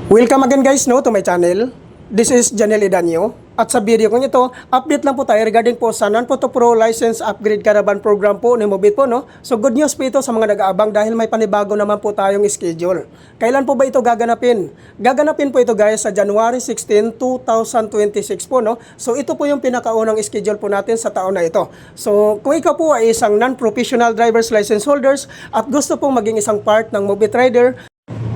Welcome again guys to my channel. This is Janelle Idanio. At sa video ko ito, update lang po tayo regarding po sa Non-Photo Pro License Upgrade Caravan Program po ni Mobit po, no? So good news po ito sa mga nag-aabang dahil may panibago naman po tayong schedule. Kailan po ba ito gaganapin? Gaganapin po ito guys sa January 16, 2026 po, no? So ito po yung pinakaunang schedule po natin sa taon na ito. So kung ikaw po ay isang non-professional driver's license holders at gusto pong maging isang part ng Mobit Rider,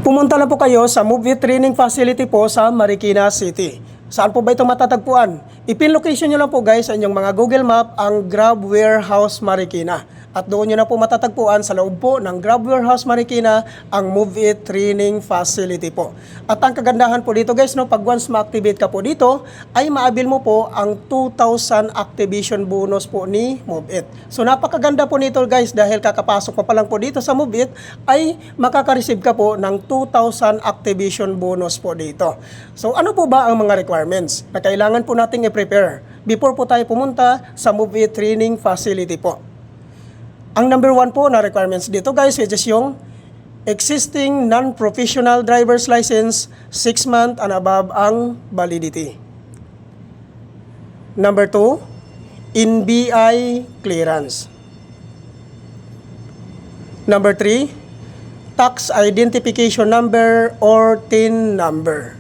pumunta na po kayo sa Mobit Training Facility po sa Marikina City. Saan po ba ito matatagpuan? Ipin location nyo lang po guys sa inyong mga Google Map ang Grab Warehouse Marikina. At doon nyo na po matatagpuan sa loob po ng Grab Warehouse Marikina ang Mobit Training Facility po. At ang kagandahan po dito guys, no, pag once ma-activate ka po dito, ay maabil mo po ang 2,000 activation bonus po ni Mobit. So napakaganda po nito guys dahil kakapasok pa lang po dito sa Mobit ay makaka-receive ka po ng 2,000 activation bonus po dito. So ano po ba ang mga requirements na kailangan po nating i-prepare before po tayo pumunta sa Mobit Training Facility po? Ang number 1 po na requirements dito guys, which is yung existing non-professional driver's license, 6 month and above ang validity. Number 2, NBI clearance. Number 3, tax identification number or TIN number.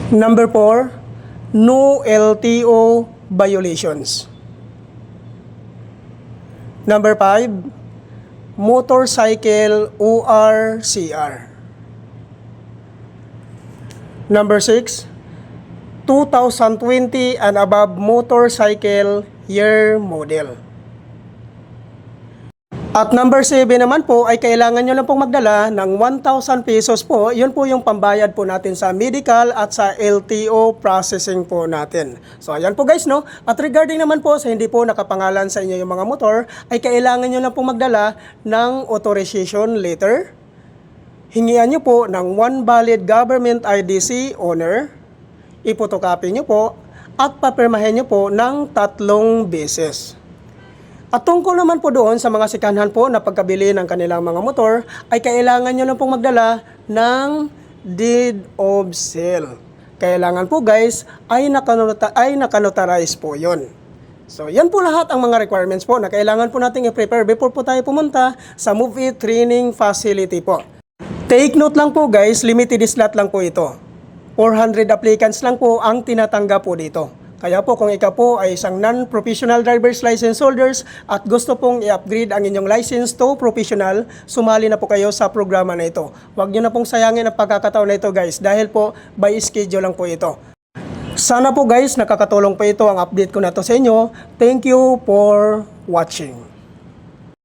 Number 4, no LTO violations. Number 5, motorcycle ORCR. Number 6, 2020 and above motorcycle year model. At number 7 naman po ay kailangan nyo lang pong magdala ng 1,000 pesos po. Yun po yung pambayad po natin sa medical at sa LTO processing po natin. So ayan po guys, no? At regarding naman po sa hindi po nakapangalan sa inyo yung mga motor, ay kailangan nyo lang pong magdala ng authorization letter. Hingian nyo po ng 1 valid government IDC owner. Ipotocopy nyo po at papirmahin nyo po ng 3 beses. At tungkol naman po doon sa mga sikanhan po na pagkabili ng kanilang mga motor, ay kailangan nyo lang pong magdala ng deed of sale. Kailangan po guys ay nakanotarize po yon. So yan po lahat ang mga requirements po na kailangan po nating i-prepare before po tayo pumunta sa Mobit Training Facility po. Take note lang po guys, limited slot lang po ito. 400 applicants lang po ang tinatanggap po dito. Kaya po kung ikaw po ay isang non-professional driver's license holders at gusto pong i-upgrade ang inyong license to professional, sumali na po kayo sa programa na ito. Huwag nyo na pong sayangin ang pagkakataon na ito guys dahil po by schedule lang po ito. Sana po guys nakakatulong po ito ang update ko na to sa inyo. Thank you for watching.